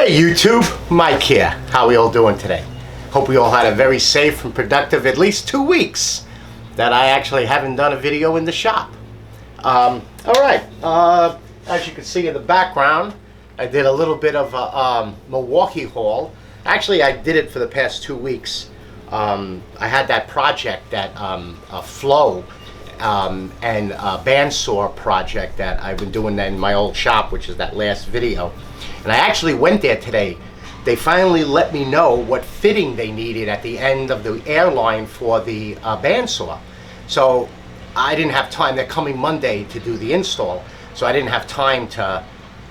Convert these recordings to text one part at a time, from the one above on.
Hey YouTube, Mike here. How are we all doing today? Hope we all had a very safe and productive at least 2 weeks that I actually haven't done a video in the shop. Alright, as you can see in the background, I did a little bit of a Milwaukee haul. Actually, I did it for the past 2 weeks. I had that project, that flow and bandsaw project that I've been doing in my old shop, which is that last video. And I actually went there today. They finally let me know what fitting they needed at the end of the airline for the bandsaw. So I didn't have time. They're coming Monday to do the install, so I didn't have time to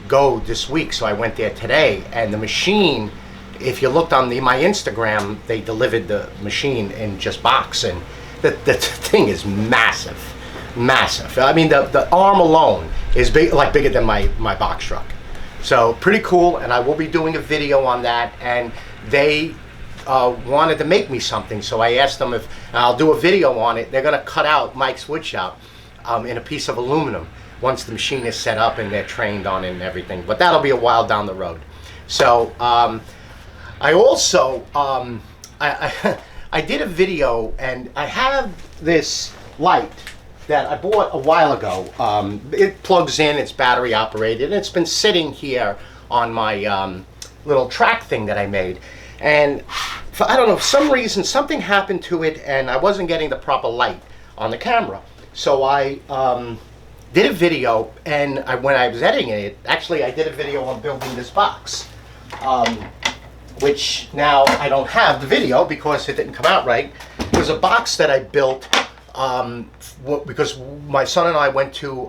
go this week. So I went there today, and the machine, if you looked on my Instagram, they delivered the machine in just box, and the thing is massive, massive. I mean, the arm alone is big, like bigger than my box truck. So pretty cool, and I will be doing a video on that. And they wanted to make me something, so I asked them if I'll do a video on it. They're gonna cut out Mike's woodshop in a piece of aluminum once the machine is set up and they're trained on it and everything. But that'll be a while down the road. So I also I did a video, and I have this light that I bought a while ago. It plugs in, it's battery operated, and it's been sitting here on my little track thing that I made. And for, I don't know, for some reason, something happened to it, and I wasn't getting the proper light on the camera. So I did a video, and when I was editing it, actually I did a video on building this box. Which now I don't have the video because it didn't come out right. It was a box that I built because my son and I went to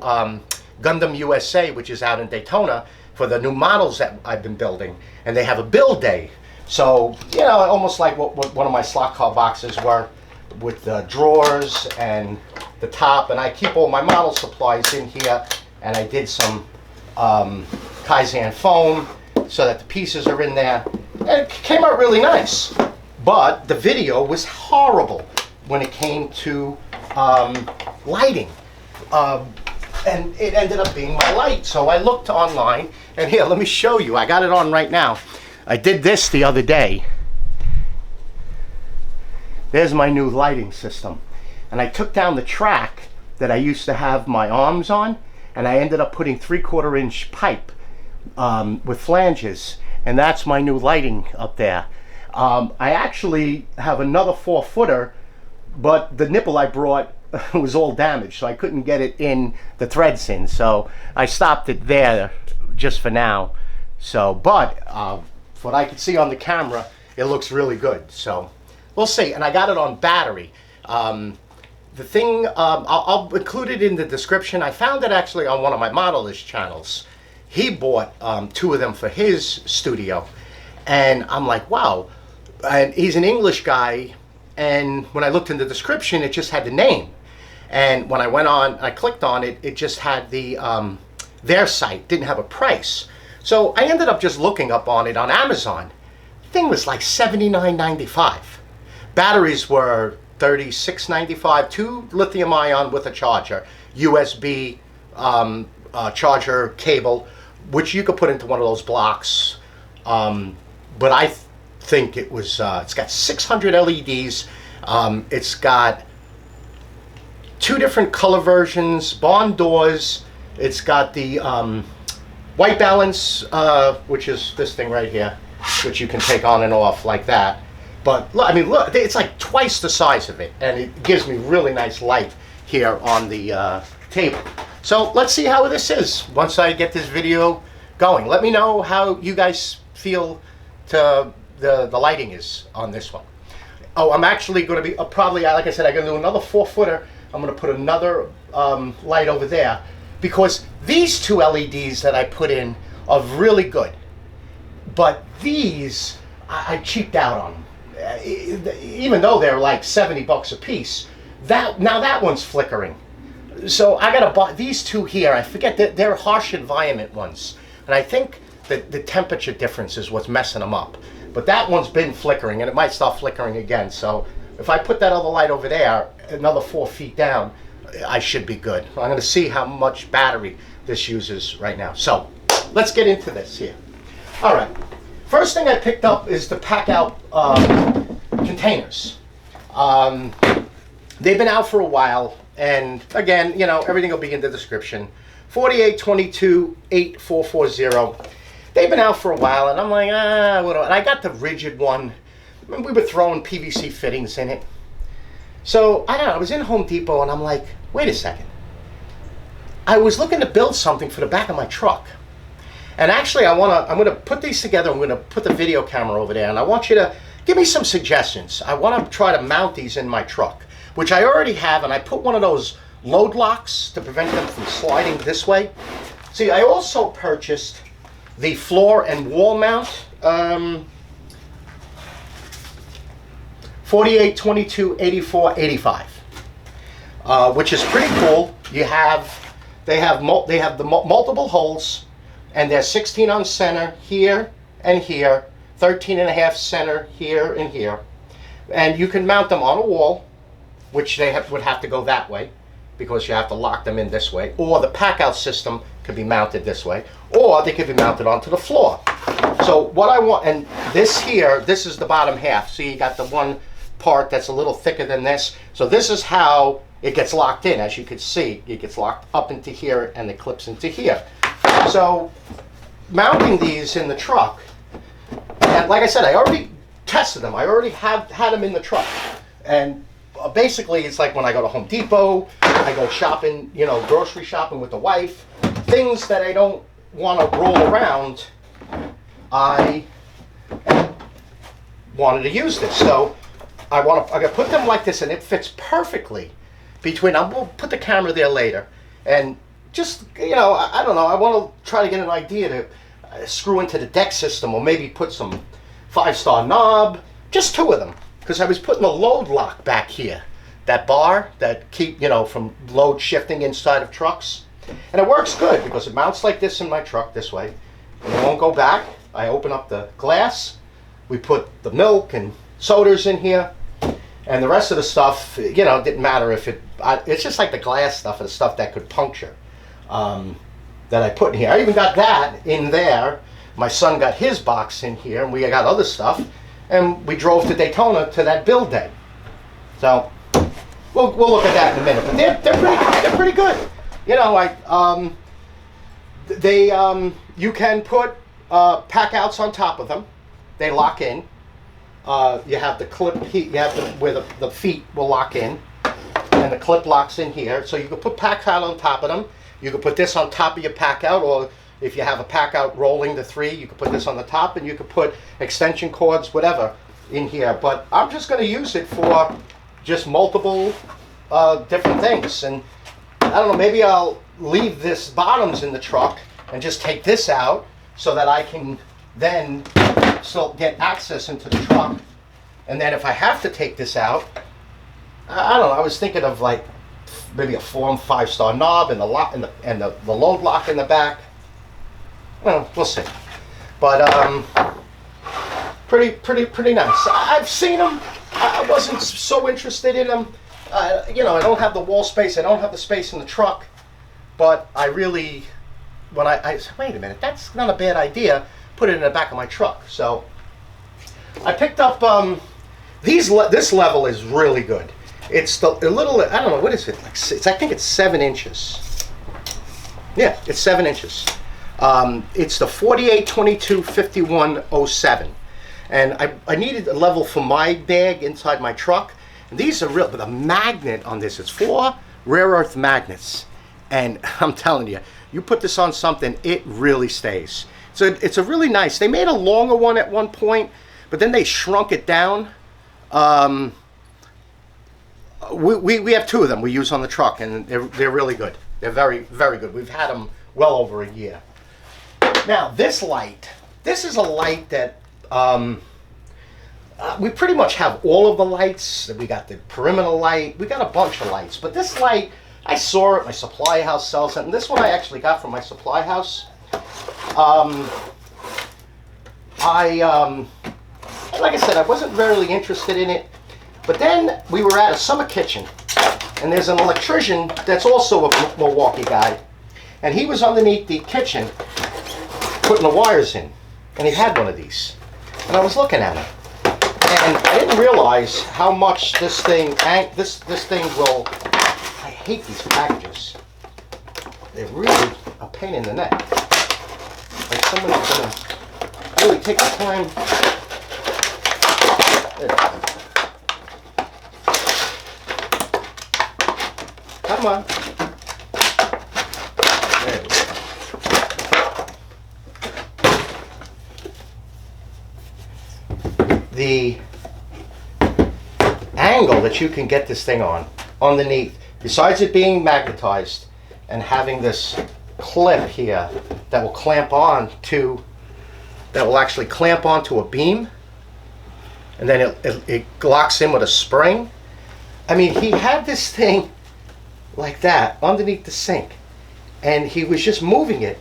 Gundam USA, which is out in Daytona, for the new models that I've been building, and they have a build day. So, you know, almost like what one of my slot car boxes were, with the drawers and the top, and I keep all my model supplies in here, and I did some Kaizen foam so that the pieces are in there. And it came out really nice, but the video was horrible when it came to lighting, and it ended up being my light. So I looked online, and here, let me show you. I got it on right now. I did this the other day. There's my new lighting system, and I took down the track that I used to have my arms on, and I ended up putting 3/4 inch pipe with flanges. And that's my new lighting up there. I actually have another 4-footer, but the nipple I brought was all damaged, so I couldn't get it in, the threads in. So I stopped it there just for now. So, but what I could see on the camera, it looks really good. So we'll see. And I got it on battery. The thing, I'll include it in the description. I found it actually on one of my Modelist channels. He bought 2 of them for his studio, and I'm like, wow. And he's an English guy, and when I looked in the description, it just had the name. And when I went on, I clicked on it, it just had the their site, didn't have a price. So I ended up just looking up on it on Amazon. The thing was like $79.95. Batteries were $36.95, 2 lithium ion with a charger, USB charger cable, which you could put into one of those blocks, but I think it was, it's got 600 LEDs, it's got 2 different color versions, barn doors, it's got the white balance, which is this thing right here, which you can take on and off like that. But I mean, look, it's like twice the size of it, and it gives me really nice light here on the table. So let's see how this is once I get this video going. Let me know how you guys feel the lighting is on this one. Oh, I'm actually going to be probably, like I said, I'm going to do another 4-footer. I'm going to put another light over there, because these 2 LEDs that I put in are really good. But these, I cheaped out on them. Even though they're like $70 a piece. Now that one's flickering. So I gotta buy these 2 here. I forget that they're harsh environment ones, and I think that the temperature difference is what's messing them up. But that one's been flickering, and it might start flickering again. So if I put that other light over there, another 4 feet down, I should be good. I'm gonna see how much battery this uses right now. So let's get into this here. All right. first thing I picked up is the Packout containers. They've been out for a while, and again, you know, everything will be in the description. 4822-8440. They've been out for a while, and I'm like, what? And I got the rigid one. We were throwing PVC fittings in it. So, I don't know, I was in Home Depot, and I'm like, wait a second. I was looking to build something for the back of my truck. And actually, I'm going to put these together. I'm going to put the video camera over there, and I want you to give me some suggestions. I want to try to mount these in my truck, which I already have, and I put one of those load locks to prevent them from sliding this way. See, I also purchased the floor and wall mount, 4822-8485, which is pretty cool. They have the multiple holes, and they're 16 on center here and here, 13.5 center here and here, and you can mount them on a wall, which they would have to go that way because you have to lock them in this way, or the Packout system could be mounted this way, or they could be mounted onto the floor. So what I want, and this here, this is the bottom half. So you got the one part that's a little thicker than this. So this is how it gets locked in. As you can see, it gets locked up into here and it clips into here. So mounting these in the truck, and like I said, I already tested them. I already had them in the truck. And basically, it's like when I go to Home Depot, I go shopping, you know, grocery shopping with the wife, things that I don't want to roll around, I wanted to use this. So I'm gonna put them like this, and it fits perfectly between. We'll put the camera there later, and just, you know, I don't know. I want to try to get an idea to screw into the deck system, or maybe put some 5-star knob, just 2 of them, because I was putting a load lock back here, that bar that keep, you know, from load shifting inside of trucks, and it works good because it mounts like this in my truck this way, and it won't go back. I open up the glass, we put the milk and sodas in here, and the rest of the stuff, you know, didn't matter if it's just like the glass stuff and the stuff that could puncture, that I put in here. I even got that in there. My son got his box in here, and we got other stuff, and we drove to Daytona to that build day. So we'll look at that in a minute. But they're pretty good. You know, you can put Packouts on top of them. They lock in. You have the clip. You have where the feet will lock in, and the clip locks in here. So you can put Packout on top of them. You can put this on top of your Packout, or if you have a Packout rolling the 3, you can put this on the top, and you can put extension cords, whatever, in here. But I'm just going to use it for just multiple different things. And I don't know, maybe I'll leave this bottoms in the truck and just take this out so that I can then still get access into the truck. And then if I have to take this out, I don't know, I was thinking of like maybe a 4 and 5-star knob and the lock and the load lock in the back. Well, we'll see. But pretty nice. I've seen them. I wasn't so interested in them. You know, I don't have the wall space. I don't have the space in the truck. But I really, when I said, wait a minute, that's not a bad idea. Put it in the back of my truck. So I picked up this level is really good. It's a little, I don't know, what is it? Like I think it's 7 inches. Yeah, it's 7 inches. It's the 4822-5107. And I needed a level for my bag inside my truck. And these are real, but the magnet on this, it's 4 rare earth magnets. And I'm telling you, you put this on something, it really stays. So it's a really nice, they made a longer one at one point, but then they shrunk it down. We have 2 of them we use on the truck, and they're really good. They're very, very good. We've had them well over a year. Now, this light, this is a light that we pretty much have all of the lights. We got the perimeter light. We got a bunch of lights. But this light, I saw it. My supply house sells it. And this one I actually got from my supply house. Like I said, I wasn't really interested in it. But then we were at a summer kitchen. And there's an electrician that's also a Milwaukee guy. And he was underneath the kitchen putting the wires in. And he had one of these. and I was looking at it, and I didn't realize how much this thing will. I hate these packages. They're really a pain in the neck. Like someone's gonna really take the time. Come on. There we go. The angle that you can get this thing on underneath, besides it being magnetized and having this clip here that will actually clamp onto a beam, and then it locks in with a spring. I mean, he had this thing like that underneath the sink, and he was just moving it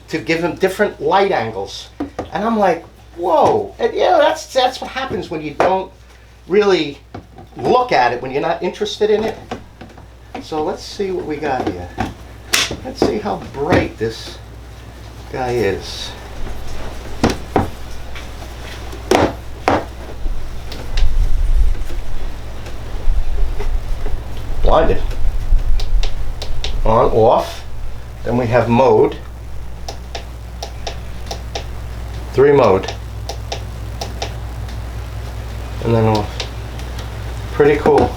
to give him different light angles. And I'm like, whoa. And yeah, that's what happens when you don't really look at it, when you're not interested in it. So let's see what we got here. Let's see how bright this guy is. Blinded. On, off. Then we have mode. 3 mode. And then off. Pretty cool.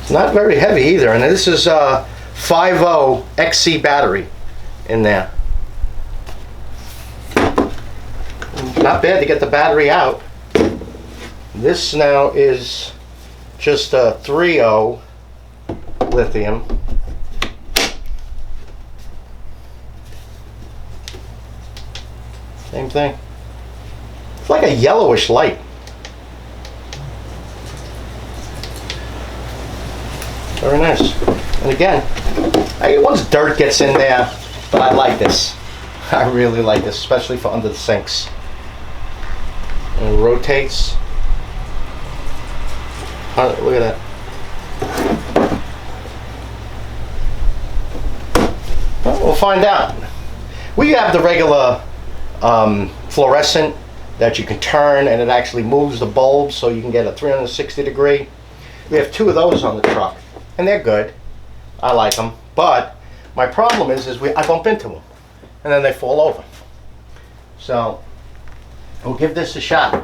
It's not very heavy either, and this is a 5.0 XC battery in there. Not bad to get the battery out. This now is just a 3.0 lithium. Same thing. It's like a yellowish light. Very nice. And again, once dirt gets in there, but I like this. I really like this, especially for under the sinks. And it rotates. Look at that. Well, we'll find out. We have the regular fluorescent that you can turn, and it actually moves the bulb so you can get a 360 degree. We have 2 of those on the truck, and they're good. I like them, but my problem is I bump into them, and then they fall over. So we'll give this a shot.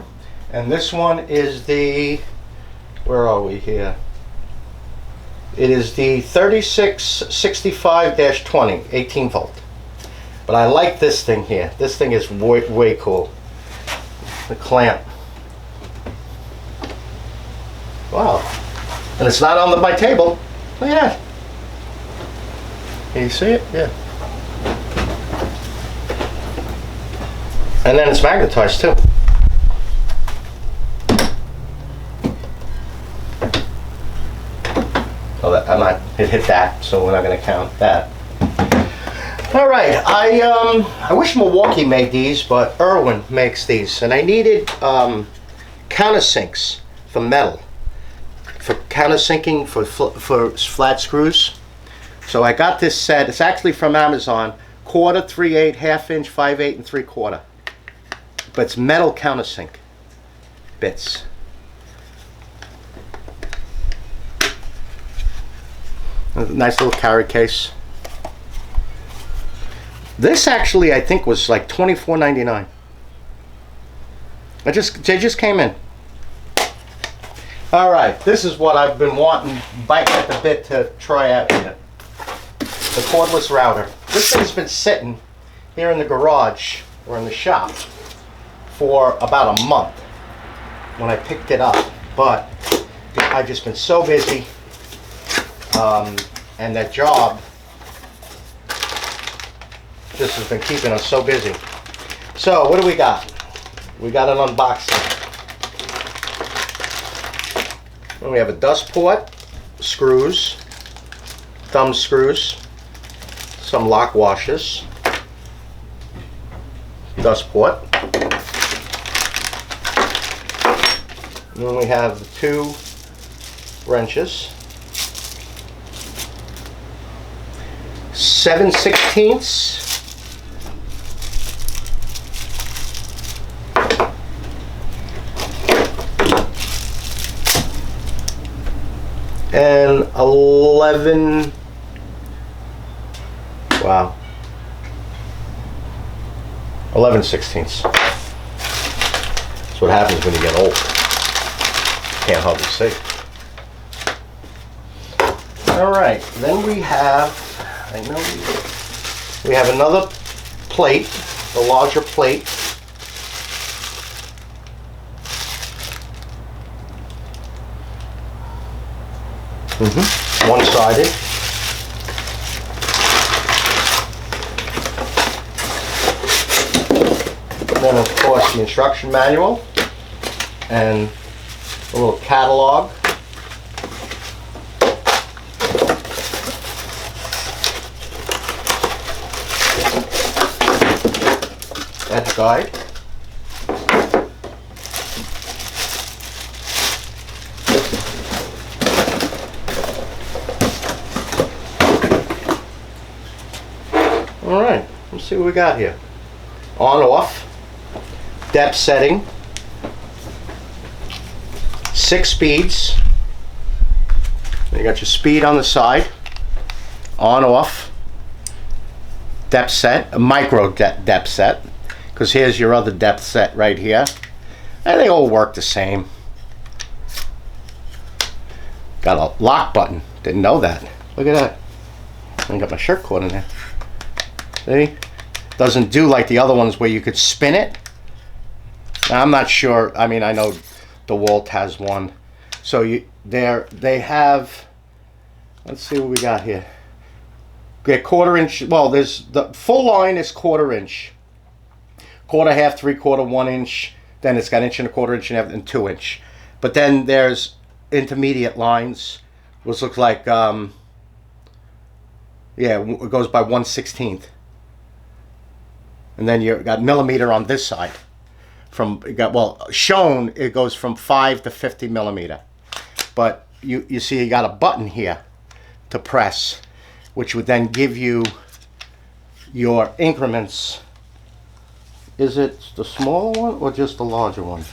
And this one is the, where are we here? It is the 3665-20, 18 volt. But I like this thing here. This thing is way cool. The clamp. Wow. And it's not on my table. Look at that. Can you see it? Yeah. And then it's magnetized too. Oh, it hit that, so we're not going to count that. All right, I wish Milwaukee made these, but Erwin makes these, and I needed countersinks for metal, for countersinking for flat screws. So I got this set. It's actually from Amazon, 1/4, 3/8, 1/2 inch, 5/8, and 3/4. But it's metal countersink bits. A nice little carry case. This actually, I think, was like $24.99. They just came in. All right, this is what I've been wanting, biting at the bit to try out here. The cordless router. This thing's been sitting here in the garage or in the shop for about a month when I picked it up, but I've just been so busy, and that job just has been keeping us so busy. So what do we got? We got an unboxing. And we have a dust port, screws, thumb screws, some lock washers, dust port. And then we have the 2 wrenches, 7/16 and 11, wow, 11/16. That's what happens when you get old. Can't hardly see. All right, then we have, we have another plate, the larger plate. One-sided. Then of course the instruction manual and a little catalog. Edge guide. All right, let's see what we got here. On, off, depth setting, 6 speeds. You got your speed on the side, on, off, depth set, a micro depth set, because here's your other depth set right here. And they all work the same. Got a lock button, didn't know that. Look at that. I got my shirt caught in there. See? Doesn't do like the other ones where you could spin it. Now, I'm not sure. I mean, I know DeWalt has one. So they have, let's see what we got here. Get 1/4 inch. Well, there's the full line is 1/4 inch. 1/4, half, 3/4, 1 inch. Then it's got 1 1/4 inch and 2 inch. But then there's intermediate lines, which looks like, yeah, it goes by 1/16. And then you got millimeter on this side. Shown it goes from 5 to 50 millimeter. But you see you got a button here to press, which would then give you your increments. Is it the smaller one or just the larger one?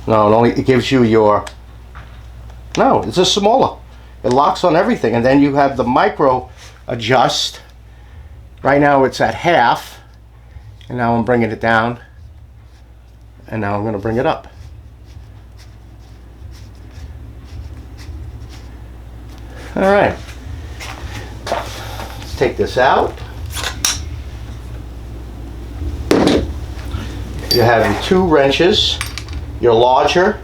No, it gives you your, no, it's a smaller. It locks on everything, and then you have the micro adjust. Right now it's at half, and now I'm bringing it down, and now I'm going to bring it up. All right, let's take this out. You have your 2 wrenches. Your larger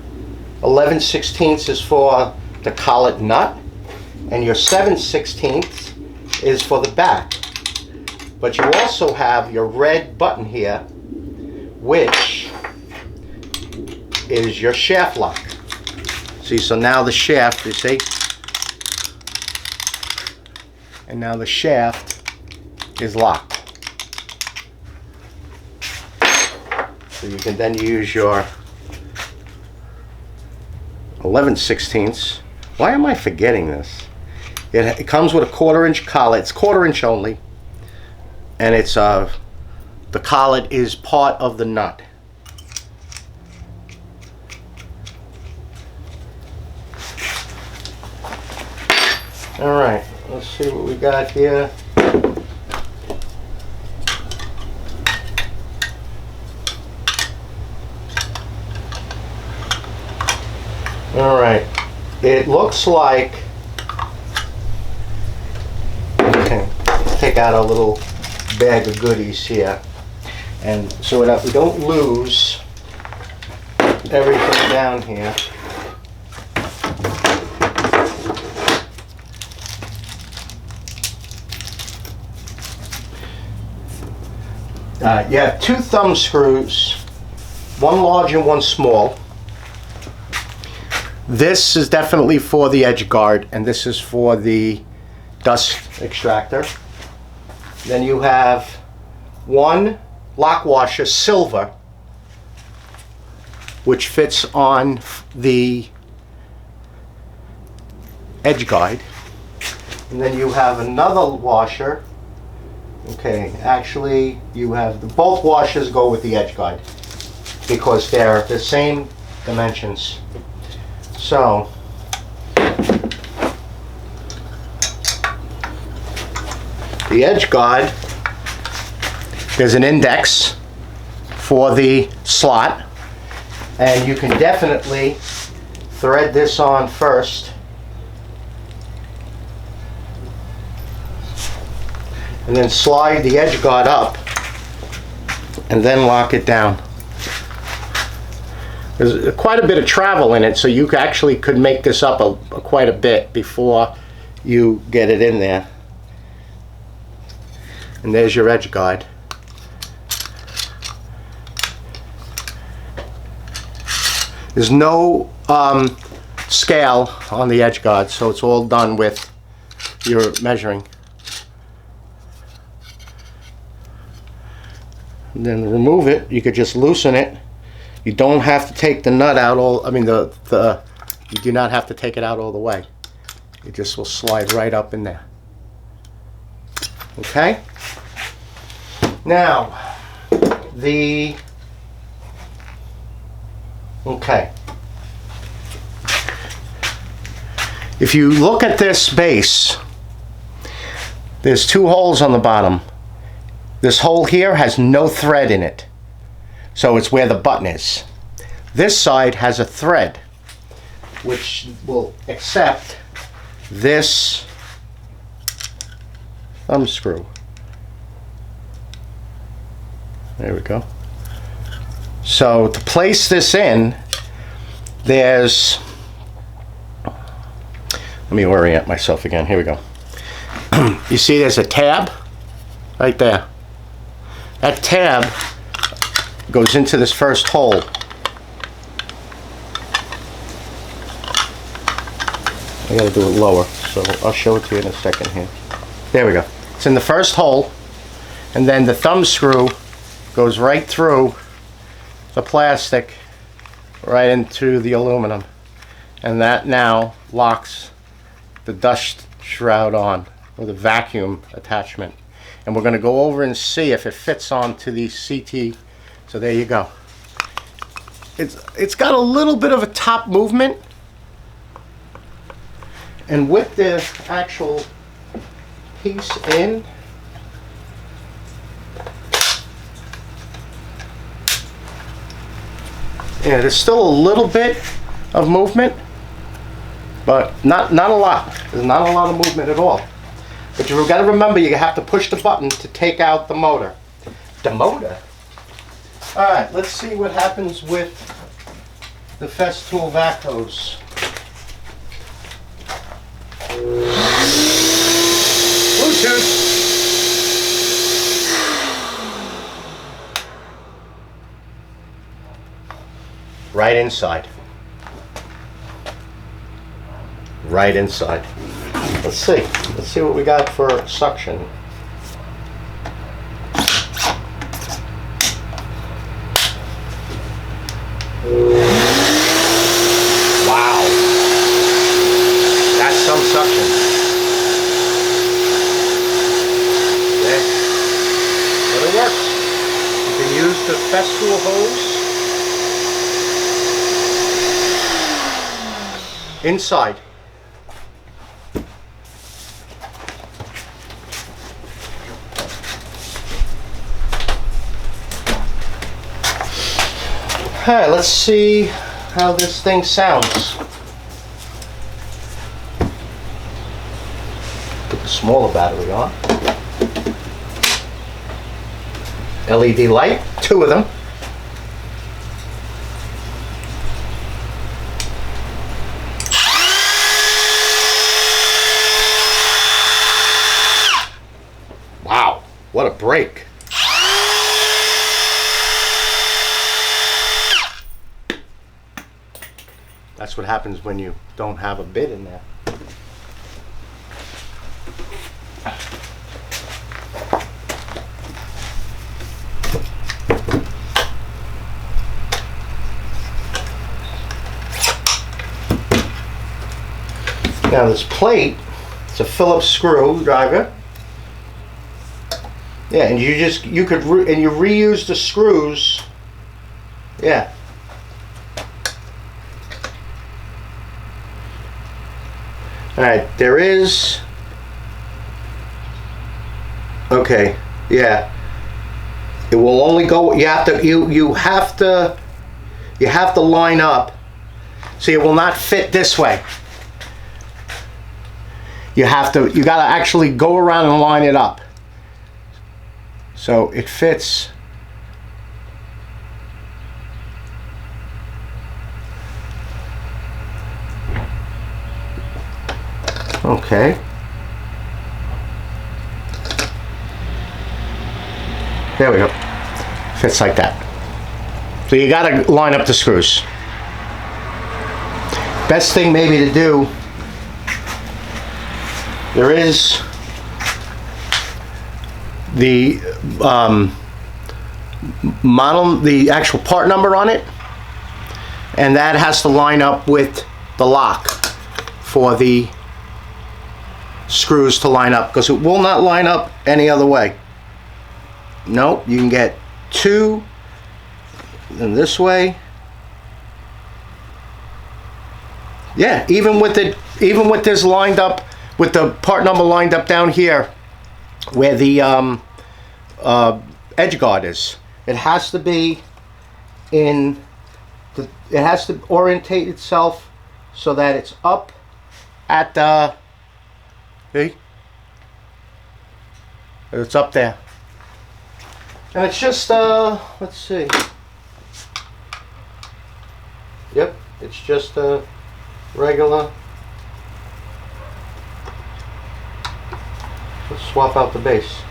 11/16 is for the collet nut, and your 7/16 is for the back. But you also have your red button here, which is your shaft lock. See, so now the shaft, you see? And now the shaft is locked. So you can then use your 11/16. Why am I forgetting this? It comes with a 1/4 inch collet. It's 1/4 inch only, and it's the collet is part of the nut. All right, let's see what we got here. All right, it looks like, okay, take out a little bag of goodies here, and so that we don't lose everything down here. You have 2 thumb screws, one large and one small. This is definitely for the edge guard, and this is for the dust extractor. Then you have one lock washer, silver, which fits on the edge guide. And then you have another washer. Okay, actually you have both washers go with the edge guide because they're the same dimensions. So the edge guard, there's an index for the slot, and you can definitely thread this on first and then slide the edge guard up and then lock it down. There's quite a bit of travel in it, so you actually could make this up quite a bit before you get it in there. And there's your edge guard. There's no scale on the edge guard, so it's all done with your measuring. And then to remove it, you could just loosen it. You don't have to take the nut out you do not have to take it out all the way. It just will slide right up in there. Okay? Now, if you look at this base, there's two holes on the bottom. This hole here has no thread in it, so it's where the button is. This side has a thread, which will accept this thumb screw. There we go. So to place this in, let me orient myself again. Here we go. You see there's a tab right there. That tab goes into this first hole. I gotta do it lower, so I'll show it to you in a second here. There we go. It's in the first hole, and then the thumb screw goes right through the plastic right into the aluminum, and that now locks the dust shroud on, or the vacuum attachment. And we're going to go over and see if it fits onto the CT. So there you go. It's got a little bit of a top movement, and with the actual piece in, yeah, there's still a little bit of movement, but not a lot. There's not a lot of movement at all. But you've got to remember, you have to push the button to take out the motor. The motor? Alright, let's see what happens with the Festool vac hose. Bluetooth. Right inside. Right inside. Let's see. Let's see what we got for suction. Wow. That's some suction. Okay. But it works. You can use the Festool hose inside. Alright, let's see how this thing sounds. Put the smaller battery on. LED light, 2 of them. Wow, what a break. That's what happens when you don't have a bit in there. Now this plate, it's a Phillips screwdriver. Yeah, and you could reuse the screws. Yeah. All right, there is. Okay, yeah. It will only go. You have to. You have to. You have to line up. See, it will not fit this way. You have to. You got to actually go around and line it up. So it fits. Okay. There we go. Fits like that. So you got to line up the screws. Best thing maybe to do, there is the model, the actual part number on it, and that has to line up with the lock for the screws to line up, because it will not line up any other way. Nope, you can get two in this way. Yeah, even with this lined up, with the part number lined up down here where the edge guard is, it has to be in the, it has to orientate itself so that it's up at the, see? It's up there. And it's just, let's see. Yep, it's just a regular. Let's swap out the base.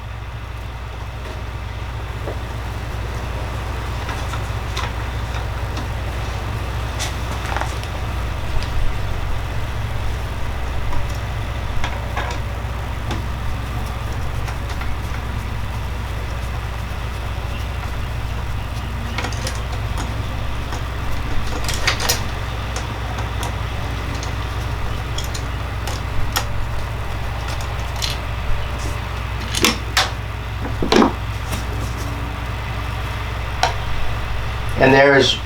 And there's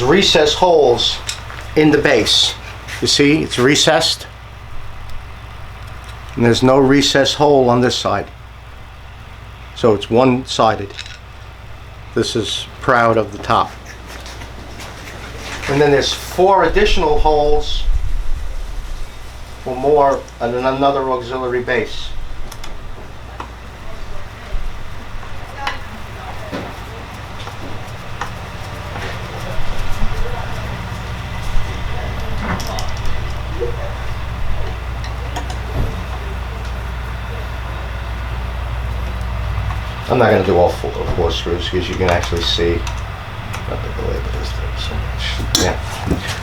recess holes in the base. You see, it's recessed. And there's no recess hole on this side. So it's one-sided. This is proud of the top. And then there's 4 additional holes for more and another auxiliary base. I'm not going to do all 4 screws because you can actually see. Not that the label is there so much. Yeah.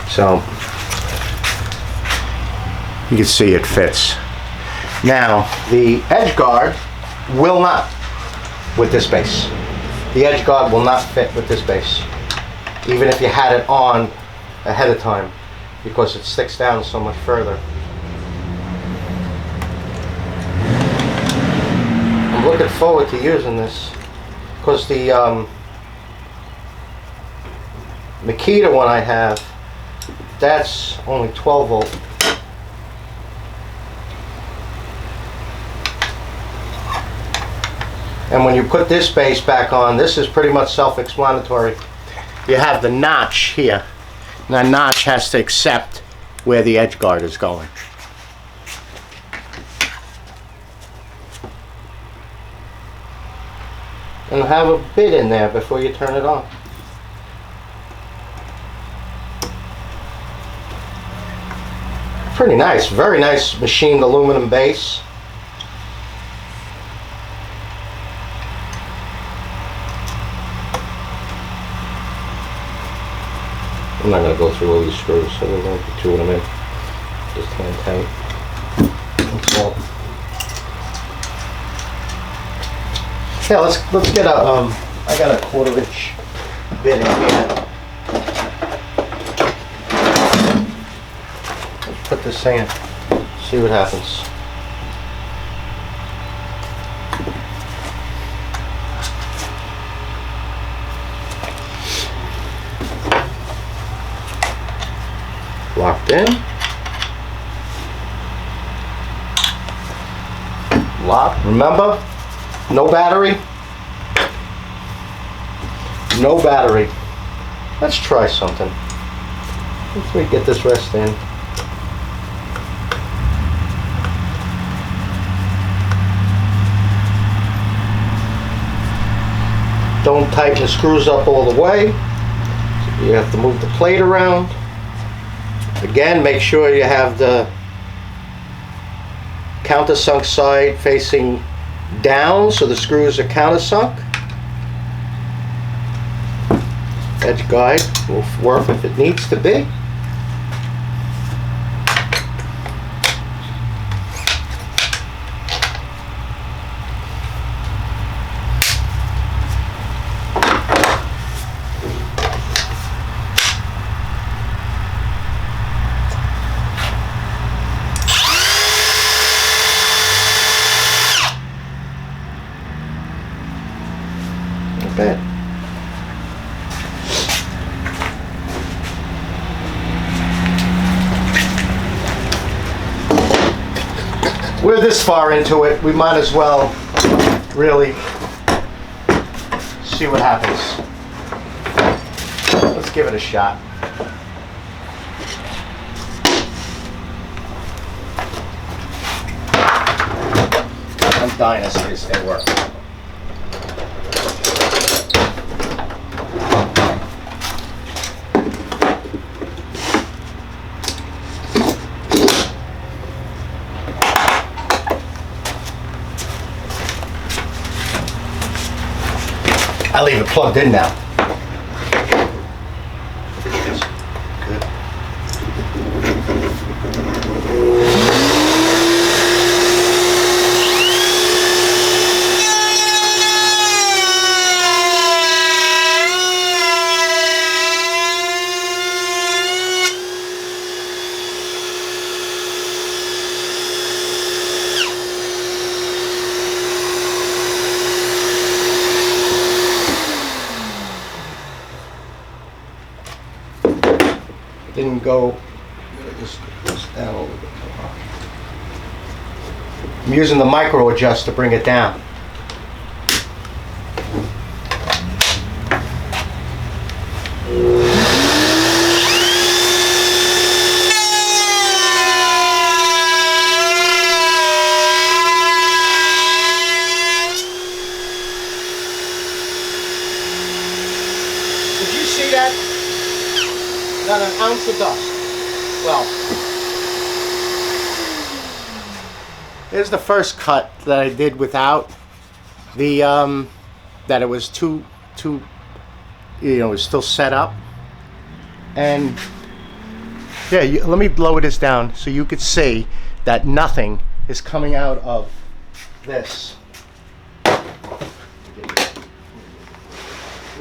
So you can see it fits. Now the edge guard will not with this base. The edge guard will not fit with this base, even if you had it on ahead of time, because it sticks down so much further. I'm looking forward to using this because the Makita one I have, that's only 12 volt. And when you put this base back on, this is pretty much self-explanatory. You have the notch here. And that notch has to accept where the edge guard is going. And have a bit in there before you turn it on. Pretty nice, very nice machined aluminum base. I'm not going to go through all these screws, so we're going to put 2 of them in. Just hand tight. That's all. Yeah, let's get a, I got a 1/4 inch bit in here. Let's put this in, see what happens. Locked in. Lock. Remember, no battery. No battery. Let's try something. Let's get this rest in. Don't tighten the screws up all the way. So you have to move the plate around. Again, make sure you have the countersunk side facing down so the screws are countersunk. Edge guide will work if it needs to be. Not bad. We're this far into it, we might as well really see what happens. Let's give it a shot. I'm dying to see this thing work. I leave it plugged in now. Good. Didn't go. Just down a little bit more. I'm using the micro adjust to bring it down. Did you see that? Not an ounce of dust. Well, here's the first cut that I did without the that it was too it was still set up. And yeah, let me blow this down so you could see that nothing is coming out of this.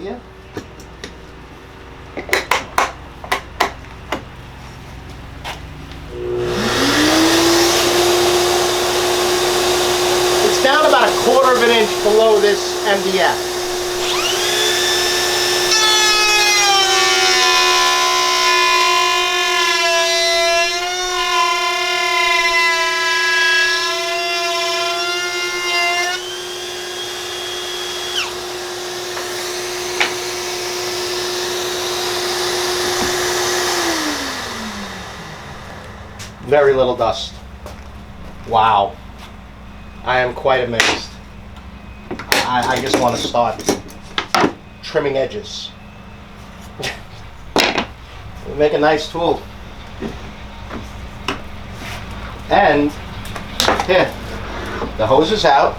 Yeah. Down about 1/4 of an inch below this MDF. Very little dust. Wow. I am quite amazed. I just want to start trimming edges. We make a nice tool. And here, the hose is out.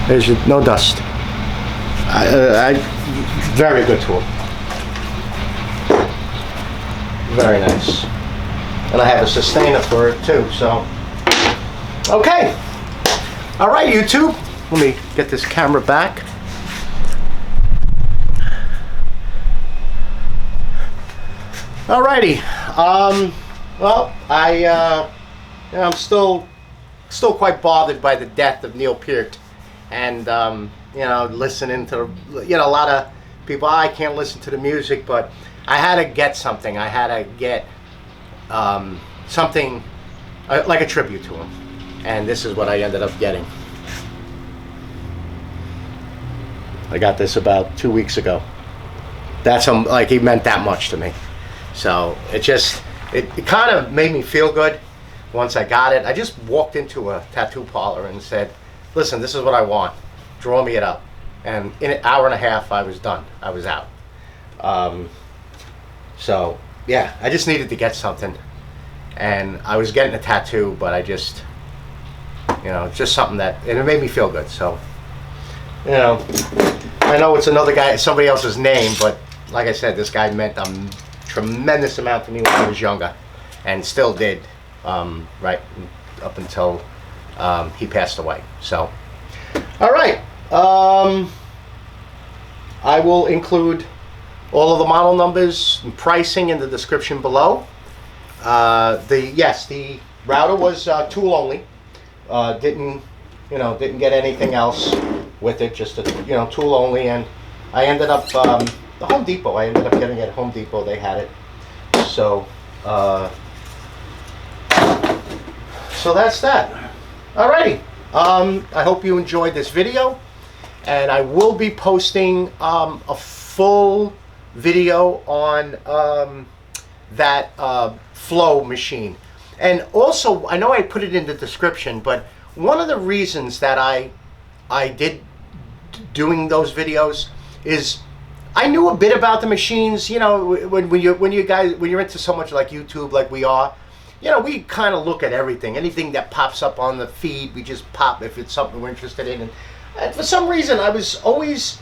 There's no dust. Very good tool. Very nice. And I have a sustainer for it too, so. Okay. All right, YouTube. Let me get this camera back. All righty. Well, I'm still quite bothered by the death of Neil Peart. And, listening to, a lot of people, I can't listen to the music, but I had to get something. I had to get something like a tribute to him. And this is what I ended up getting. I got this about 2 weeks ago. That's like, he meant that much to me. So it kind of made me feel good once I got it. I just walked into a tattoo parlor and said, listen, this is what I want. Draw me it up. And in an hour and a half, I was done. I was out. So yeah, I just needed to get something. And I was getting a tattoo, but I just, you know, just something that, and it made me feel good. So, you know, I know it's another guy, somebody else's name, but like I said, this guy meant a tremendous amount to me when I was younger, and still did, right up until he passed away. So, all right, I will include all of the model numbers and pricing in the description below. The router was tool only. Didn't get anything else with it. Just a tool only. And I ended up the Home Depot. I ended up getting it at Home Depot. They had it. So that's that. Alrighty. I hope you enjoyed this video, and I will be posting a full video on that flow machine. And also, I know I put it in the description, but one of the reasons that I did doing those videos is I knew a bit about the machines. You know, when you're into so much like YouTube, like we are, you know, we kind of look at everything. Anything that pops up on the feed, we just pop if it's something we're interested in. And for some reason, I was always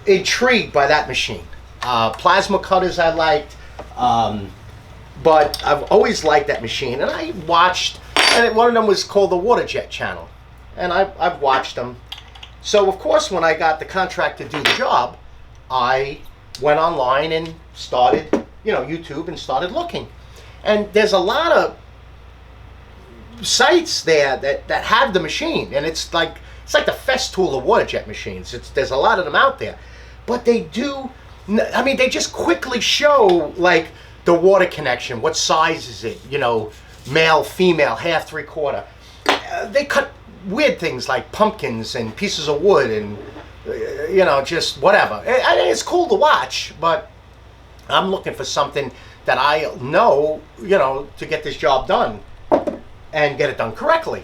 intrigued by that machine. Plasma cutters I liked, but I've always liked that machine. And I watched, and one of them was called the Water Jet channel, and I've watched them. So of course, when I got the contract to do the job, I went online and started, YouTube, and started looking. And there's a lot of sites there that have the machine, and it's like the Festool of water jet machines. There's a lot of them out there, but they do. I mean, they just quickly show like the water connection. What size is it? Male, female, half, three-quarter. They cut weird things like pumpkins and pieces of wood and just whatever. It's cool to watch, but I'm looking for something that I know, to get this job done and get it done correctly.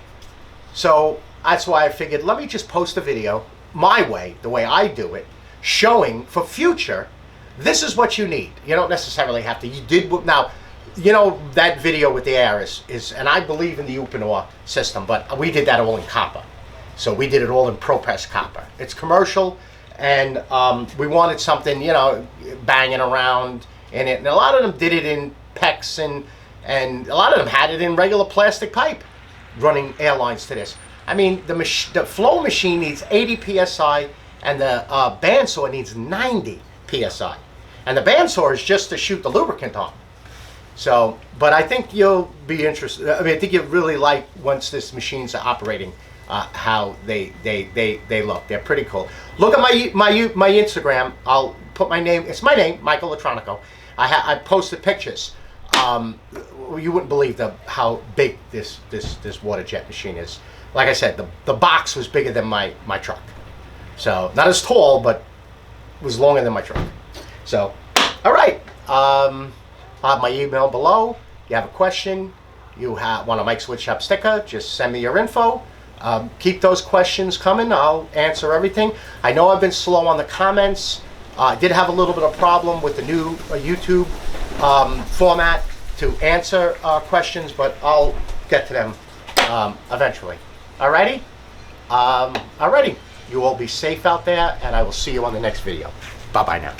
So that's why I figured, let me just post a video my way, the way I do it, showing for future, this is what you need. You don't necessarily have to. You did now, that video with the air is, and I believe in the Uponor system, but we did that all in copper. So we did it all in ProPress copper. It's commercial, and we wanted something, banging around in it. And a lot of them did it in PEX, and a lot of them had it in regular plastic pipe, running air lines to this. I mean, the flow machine needs 80 psi, and the bandsaw needs 90 psi. And the bandsaw is just to shoot the lubricant on. So, but I think you'll be interested. I mean, I think you really like, once this machines are operating, how they look. They're pretty cool. Look at my Instagram. I'll put my name. It's my name, Michael Latronico. I posted pictures. You wouldn't believe how big this water jet machine is. Like I said, the box was bigger than my truck. So not as tall, but was longer than my truck. So, all right. I'll have my email below. You have a question, you want a Mike Switch Shop sticker, just send me your info. Keep those questions coming. I'll answer everything. I know I've been slow on the comments. I did have a little bit of problem with the new YouTube format to answer questions, but I'll get to them eventually. Alrighty? Alrighty. You all be safe out there, and I will see you on the next video. Bye-bye now.